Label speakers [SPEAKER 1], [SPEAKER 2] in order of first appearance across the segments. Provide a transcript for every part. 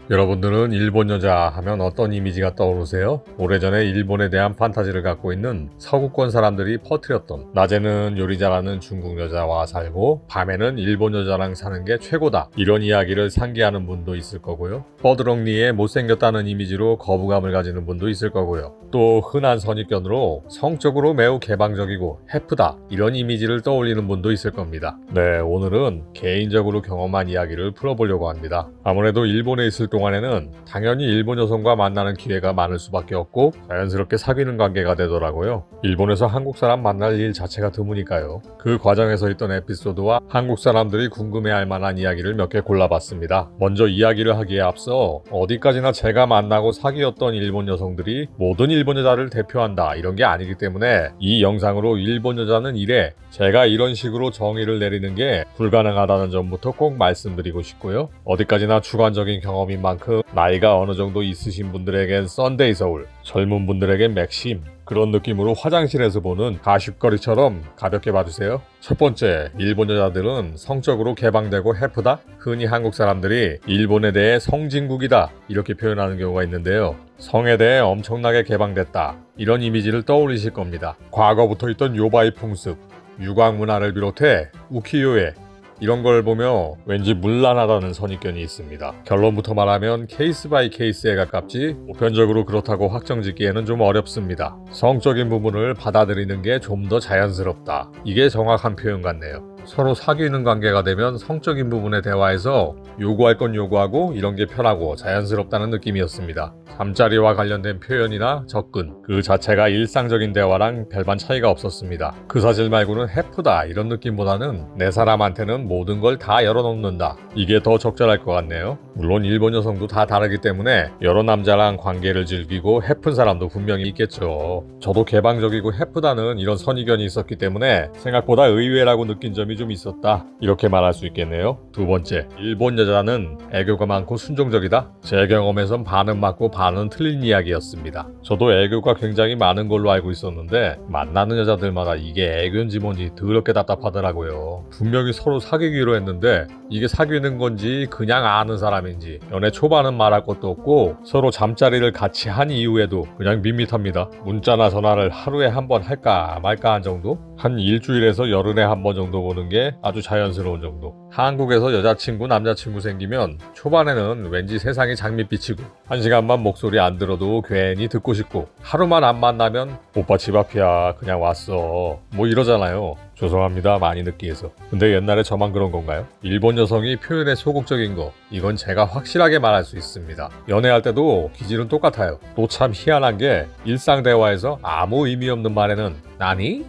[SPEAKER 1] 여러분들은 일본 여자 하면 어떤 이미지가 떠오르세요? 오래전에 일본에 대한 판타지를 갖고 있는 서구권 사람들이 퍼뜨렸던 낮에는 요리 잘하는 중국 여자와 살고 밤에는 일본 여자랑 사는 게 최고다, 이런 이야기를 상기하는 분도 있을 거고요. 버드렁니에 못생겼다는 이미지로 거부감을 가지는 분도 있을 거고요. 또 흔한 선입견으로 성적으로 매우 개방적이고 해프다, 이런 이미지를 떠올리는 분도 있을 겁니다. 네, 오늘은 개인적으로 경험한 이야기를 풀어보려고 합니다. 아무래도 일본에 있을 동안에는 당연히 일본 여성과 만나는 기회가 많을 수밖에 없고 자연스럽게 사귀는 관계가 되더라고요. 일본에서 한국 사람 만날 일 자체가 드무니까요. 그 과정에서 있던 에피소드와 한국 사람들이 궁금해할 만한 이야기를 몇 개 골라봤습니다. 먼저 이야기를 하기에 앞서 어디까지나 제가 만나고 사귀었던 일본 여성들이 모든 일본 여자를 대표한다, 이런 게 아니기 때문에 이 영상으로 일본 여자는 이래, 제가 이런 식으로 정의를 내리는 게 불가능하다는 점부터 꼭 말씀드리고 싶고요. 어디까지나 주관적인 경험인 만큼 나이가 어느 정도 있으신 분들에겐 썬데이 서울, 젊은 분들에겐 맥심, 그런 느낌으로 화장실에서 보는 가십거리처럼 가볍게 봐주세요. 첫 번째, 일본 여자들은 성적으로 개방되고 해프다? 흔히 한국 사람들이 일본에 대해 성진국이다, 이렇게 표현하는 경우가 있는데요. 성에 대해 엄청나게 개방됐다, 이런 이미지를 떠올리실 겁니다. 과거부터 있던 요바이 풍습, 유광 문화를 비롯해 우키요에, 이런 걸 보며 왠지 문란하다는 선입견이 있습니다. 결론부터 말하면 케이스 바이 케이스에 가깝지 보편적으로 그렇다고 확정짓기에는 좀 어렵습니다. 성적인 부분을 받아들이는 게 좀 더 자연스럽다, 이게 정확한 표현 같네요. 서로 사귀는 관계가 되면 성적인 부분의 대화에서 요구할 건 요구하고 이런 게 편하고 자연스럽다는 느낌이었습니다. 잠자리와 관련된 표현이나 접근, 그 자체가 일상적인 대화랑 별반 차이가 없었습니다. 그 사실 말고는 해프다, 이런 느낌보다는 내 사람한테는 모든 걸 다 열어놓는다, 이게 더 적절할 것 같네요. 물론 일본 여성도 다 다르기 때문에 여러 남자랑 관계를 즐기고 해픈 사람도 분명히 있겠죠. 저도 개방적이고 해프다는 이런 선입견이 있었기 때문에 생각보다 의외라고 느낀 점이 좀 있었다, 이렇게 말할 수 있겠네요. 두 번째, 일본 여자는 애교가 많고 순종적이다? 제 경험에선 반은 맞고 반은 틀린 이야기였습니다. 저도 애교가 굉장히 많은 걸로 알고 있었는데 만나는 여자들마다 이게 애교인지 뭔지 더럽게 답답하더라고요. 분명히 서로 사귀기로 했는데 이게 사귀는 건지 그냥 아는 사람인지, 연애 초반은 말할 것도 없고 서로 잠자리를 같이 한 이후에도 그냥 밋밋합니다. 문자나 전화를 하루에 한 번 할까 말까 한 정도? 한 일주일에서 열흘에 한 번 정도 보는 게 아주 자연스러운 정도. 한국에서 여자친구 남자친구 생기면 초반에는 왠지 세상이 장밋빛이고 한 시간만 목소리 안 들어도 괜히 듣고 싶고, 하루만 안 만나면 오빠 집 앞이야 그냥 왔어 뭐 이러잖아요. 죄송합니다, 많이 느끼해서. 근데 옛날에 저만 그런 건가요? 일본 여성이 표현에 소극적인 거, 이건 제가 확실하게 말할 수 있습니다. 연애할 때도 기질은 똑같아요. 또 참 희한한 게 일상 대화에서 아무 의미 없는 말에는 나니?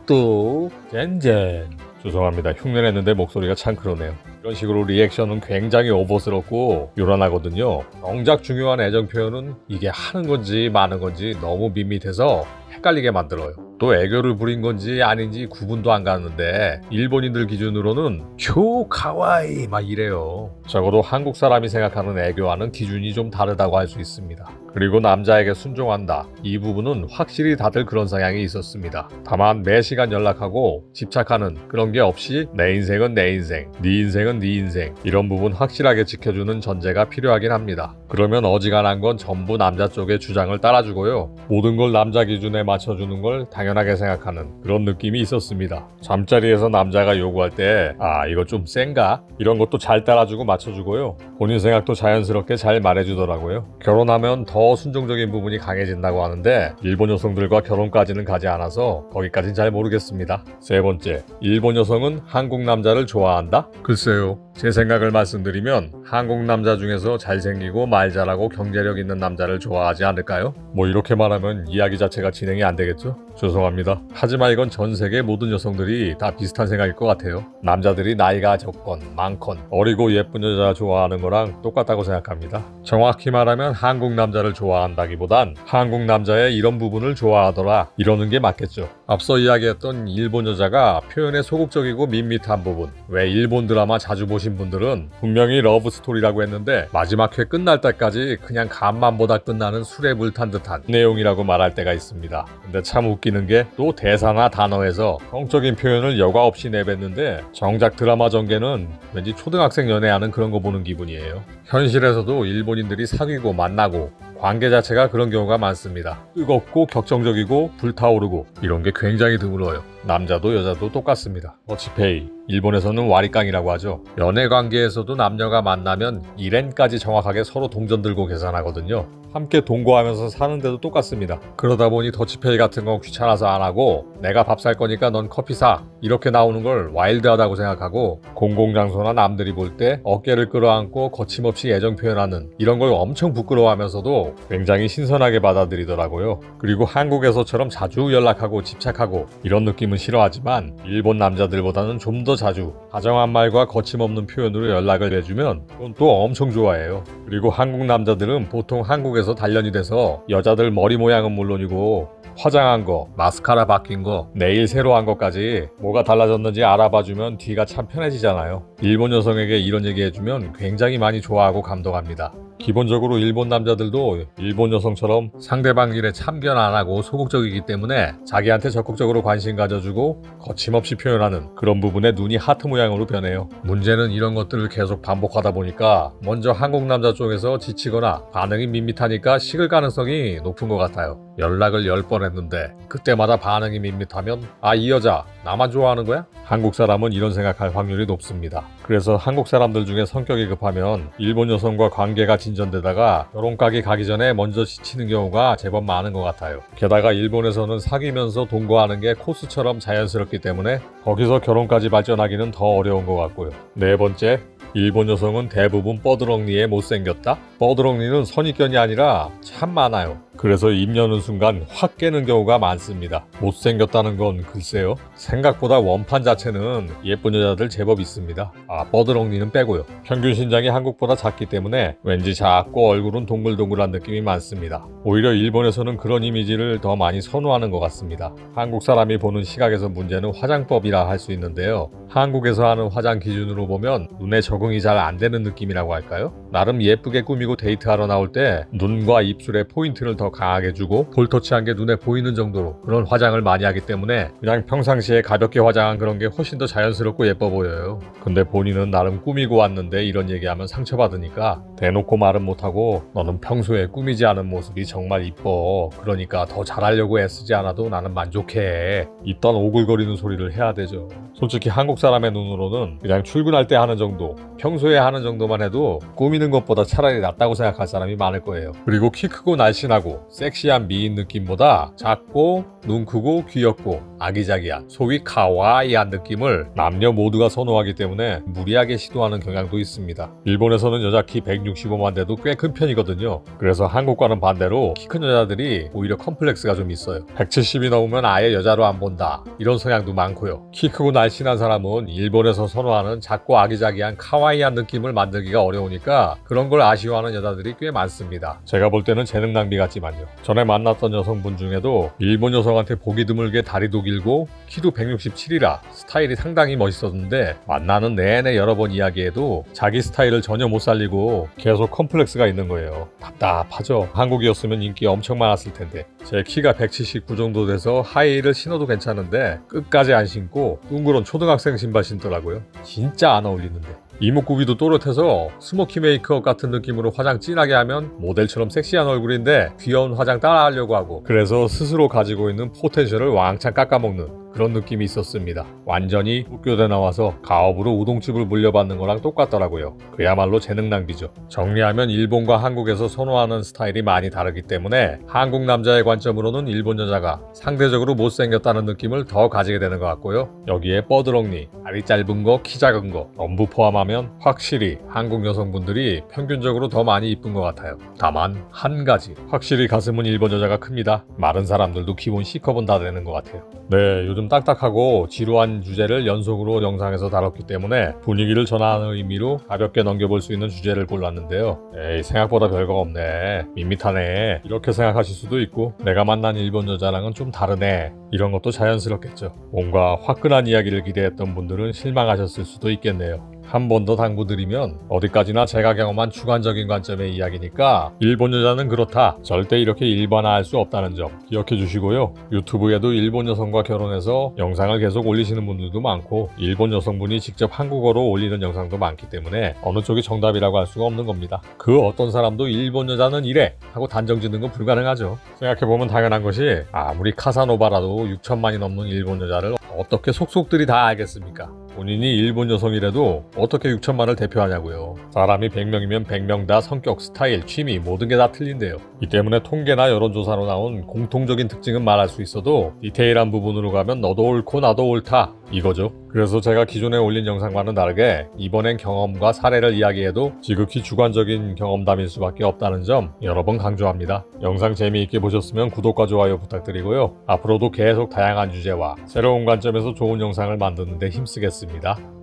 [SPEAKER 1] 또 젠젠, 죄송합니다, 흉내냈는데 목소리가 참 그러네요. 이런 식으로 리액션은 굉장히 오버스럽고 요란하거든요. 정작 중요한 애정 표현은 이게 하는 건지 마는 건지 너무 밋밋해서 헷갈리게 만들어요. 또 애교를 부린 건지 아닌지 구분도 안 가는데 일본인들 기준으로는 쿄 카와이 막 이래요. 적어도 한국 사람이 생각하는 애교와는 기준이 좀 다르다고 할 수 있습니다. 그리고 남자에게 순종한다, 이 부분은 확실히 다들 그런 성향이 있었습니다. 다만 매 시간 연락하고 집착하는 그런 게 없이 내 인생은 내 인생, 네 인생은 네 인생, 이런 부분 확실하게 지켜주는 전제가 필요하긴 합니다. 그러면 어지간한 건 전부 남자 쪽의 주장을 따라주고요. 모든 걸 남자 기준에 맞춰주는 걸 당연하게 생각하는 그런 느낌이 있었습니다. 잠자리에서 남자가 요구할 때 이거 좀 센가? 이런 것도 잘 따라주고 맞춰주고요. 본인 생각도 자연스럽게 잘 말해주더라고요. 결혼하면 더 순종적인 부분이 강해진다고 하는데 일본 여성들과 결혼까지는 가지 않아서 거기까진 잘 모르겠습니다. 세 번째, 일본 여성은 한국 남자를 좋아한다? 글쎄요, 제 생각을 말씀드리면 한국 남자 중에서 잘생기고 말 잘하고 경제력 있는 남자를 좋아하지 않을까요? 뭐 이렇게 말하면 이야기 자체가 진행이 안 되겠죠? 죄송합니다. 하지만 이건 전 세계 모든 여성들이 다 비슷한 생각일 것 같아요. 남자들이 나이가 적건 많건 어리고 예쁜 여자 좋아하는 거랑 똑같다고 생각합니다. 정확히 말하면 한국 남자를 좋아한다기보단 한국 남자의 이런 부분을 좋아하더라, 이러는 게 맞겠죠. 앞서 이야기했던 일본 여자가 표현에 소극적이고 밋밋한 부분, 왜 일본 드라마 자주 보신 분들은 분명히 러브 스토리라고 했는데 마지막 회 끝날 때까지 그냥 간만 보다 끝나는 술에 물 탄 듯한 내용이라고 말할 때가 있습니다. 겁니다. 근데 참 웃기는 게 또 대사나 단어에서 성적인 표현을 여과 없이 내뱉는데 정작 드라마 전개는 왠지 초등학생 연애하는 그런 거 보는 기분이에요. 현실에서도 일본인들이 사귀고 만나고 관계 자체가 그런 경우가 많습니다. 뜨겁고 격정적이고 불타오르고 이런 게 굉장히 드물어요. 남자도 여자도 똑같습니다. 더치페이, 일본에서는 와리깡이라고 하죠. 연애 관계에서도 남녀가 만나면 일엔까지 정확하게 서로 동전 들고 계산하거든요. 함께 동거하면서 사는데도 똑같습니다. 그러다 보니 더치페이 같은 건 귀찮아서 안 하고 내가 밥 살 거니까 넌 커피 사 이렇게 나오는 걸 와일드하다고 생각하고 공공장소나 남들이 볼 때 어깨를 끌어안고 거침없이 애정 표현하는 이런 걸 엄청 부끄러워하면서도 굉장히 신선하게 받아들이더라고요. 그리고 한국에서처럼 자주 연락하고 집착하고 이런 느낌은 싫어하지만 일본 남자들보다는 좀 더 자주 다정한 말과 거침없는 표현으로 연락을 해주면 그건 또 엄청 좋아해요. 그리고 한국 남자들은 보통 한국에서 단련이 돼서 여자들 머리 모양은 물론이고 화장한 거, 마스카라 바뀐 거, 네일 새로 한 것까지 뭐가 달라졌는지 알아봐주면 뒤가 참 편해지잖아요. 일본 여성에게 이런 얘기 해주면 굉장히 많이 좋아하고 감동합니다. 기본적으로 일본 남자들도 일본 여성처럼 상대방 일에 참견 안 하고 소극적이기 때문에 자기한테 적극적으로 관심 가져주고 거침없이 표현하는 그런 부분에 눈이 하트 모양으로 변해요. 문제는 이런 것들을 계속 반복하다 보니까 먼저 한국 남자 쪽에서 지치거나 반응이 밋밋하니까 식을 가능성이 높은 것 같아요. 연락을 10번 했는데 그때마다 반응이 밋밋하면 이 여자 나만 좋아하는 거야? 한국 사람은 이런 생각할 확률이 높습니다. 그래서 한국 사람들 중에 성격이 급하면 일본 여성과 관계가 진전되다가 결혼까지 가기 전에 먼저 지치는 경우가 제법 많은 것 같아요. 게다가 일본에서는 사귀면서 동거하는 게 코스처럼 자연스럽기 때문에 거기서 결혼까지 발전하기는 더 어려운 것 같고요. 네 번째, 일본 여성은 대부분 뻐드렁니에 못생겼다? 뻐드렁니는 선입견이 아니라 참 많아요. 그래서 입 여는 순간 확 깨는 경우가 많습니다. 못생겼다는 건 글쎄요. 생각보다 원판 자체는 예쁜 여자들 제법 있습니다. 뻐드렁니는 빼고요. 평균 신장이 한국보다 작기 때문에 왠지 작고 얼굴은 동글동글한 느낌이 많습니다. 오히려 일본에서는 그런 이미지를 더 많이 선호하는 것 같습니다. 한국 사람이 보는 시각에서 문제는 화장법이라 할 수 있는데요. 한국에서 하는 화장 기준으로 보면 눈에 적응이 잘 안 되는 느낌이라고 할까요? 나름 예쁘게 꾸미고 데이트하러 나올 때 눈과 입술에 포인트를 더 강하게 주고 볼터치한 게 눈에 보이는 정도로 그런 화장을 많이 하기 때문에 그냥 평상시에 가볍게 화장한 그런 게 훨씬 더 자연스럽고 예뻐 보여요. 근데 본인은 나름 꾸미고 왔는데 이런 얘기하면 상처받으니까 대놓고 말은 못하고 너는 평소에 꾸미지 않은 모습이 정말 이뻐. 그러니까 더 잘하려고 애쓰지 않아도 나는 만족해. 이딴 오글거리는 소리를 해야 되죠. 솔직히 한국 사람의 눈으로는 그냥 출근할 때 하는 정도, 평소에 하는 정도만 해도 꾸미는 것보다 차라리 낫다고 생각할 사람이 많을 거예요. 그리고 키 크고 날씬하고 섹시한 미인 느낌보다 작고 눈 크고 귀엽고 아기자기한 속이 카와이한 느낌을 남녀 모두가 선호하기 때문에 무리하게 시도하는 경향도 있습니다. 일본에서는 여자 키 165만 돼도 꽤 큰 편이거든요. 그래서 한국과는 반대로 키 큰 여자들이 오히려 컴플렉스가 좀 있어요. 170이 넘으면 아예 여자로 안 본다 이런 성향도 많고요. 키 크고 날씬한 사람은 일본에서 선호하는 작고 아기자기한 카와이한 느낌을 만들기가 어려우니까 그런 걸 아쉬워하는 여자들이 꽤 많습니다. 제가 볼 때는 재능 낭비 같지만요. 전에 만났던 여성분 중에도 일본 여성한테 보기 드물게 다리도 길고 키도 167이라 스타일이 상당히 멋있었는데 만나는 내내 여러 번 이야기해도 자기 스타일을 전혀 못 살리고 계속 컴플렉스가 있는 거예요. 답답하죠. 한국이었으면 인기 엄청 많았을 텐데. 제 키가 179 정도 돼서 하이힐을 신어도 괜찮은데 끝까지 안 신고 둥그런 초등학생 신발 신더라고요. 진짜 안 어울리는데. 이목구비도 또렷해서 스모키 메이크업 같은 느낌으로 화장 진하게 하면 모델처럼 섹시한 얼굴인데 귀여운 화장 따라하려고 하고 그래서 스스로 가지고 있는 포텐셜을 왕창 깎아먹는 그런 느낌이 있었습니다. 완전히 학교대 나와서 가업으로 우동집을 물려받는 거랑 똑같더라고요. 그야말로 재능 낭비죠. 정리하면 일본과 한국에서 선호하는 스타일이 많이 다르기 때문에 한국 남자의 관점으로는 일본 여자가 상대적으로 못생겼다는 느낌을 더 가지게 되는 것 같고요. 여기에 뻐드렁니, 다리 짧은 거, 키 작은 거 전부 포함하면 확실히 한국 여성분들이 평균적으로 더 많이 이쁜 것 같아요. 다만 한 가지, 확실히 가슴은 일본 여자가 큽니다. 마른 사람들도 기본 C컵은 다 되는 것 같아요. 네, 요즘 딱딱하고 지루한 주제를 연속으로 영상에서 다뤘기 때문에 분위기를 전하는 의미로 가볍게 넘겨볼 수 있는 주제를 골랐는데요. 에이, 생각보다 별거 없네. 밋밋하네. 이렇게 생각하실 수도 있고 내가 만난 일본 여자랑은 좀 다르네. 이런 것도 자연스럽겠죠. 뭔가 화끈한 이야기를 기대했던 분들은 실망하셨을 수도 있겠네요. 한 번 더 당부드리면 어디까지나 제가 경험한 주관적인 관점의 이야기니까 일본 여자는 그렇다, 절대 이렇게 일반화할 수 없다는 점 기억해 주시고요. 유튜브에도 일본 여성과 결혼해서 영상을 계속 올리시는 분들도 많고 일본 여성분이 직접 한국어로 올리는 영상도 많기 때문에 어느 쪽이 정답이라고 할 수가 없는 겁니다. 그 어떤 사람도 일본 여자는 이래 하고 단정 짓는 건 불가능하죠. 생각해보면 당연한 것이 아무리 카사노바라도 6천만이 넘는 일본 여자를 어떻게 속속들이 다 알겠습니까? 본인이 일본 여성이라도 어떻게 6천만을 대표하냐고요. 사람이 100명이면 100명 다 성격, 스타일, 취미 모든 게 다 틀린데요. 이 때문에 통계나 여론조사로 나온 공통적인 특징은 말할 수 있어도 디테일한 부분으로 가면 너도 옳고 나도 옳다 이거죠. 그래서 제가 기존에 올린 영상과는 다르게 이번엔 경험과 사례를 이야기해도 지극히 주관적인 경험담일 수밖에 없다는 점 여러 번 강조합니다. 영상 재미있게 보셨으면 구독과 좋아요 부탁드리고요. 앞으로도 계속 다양한 주제와 새로운 관점에서 좋은 영상을 만드는 데 힘쓰겠습니다.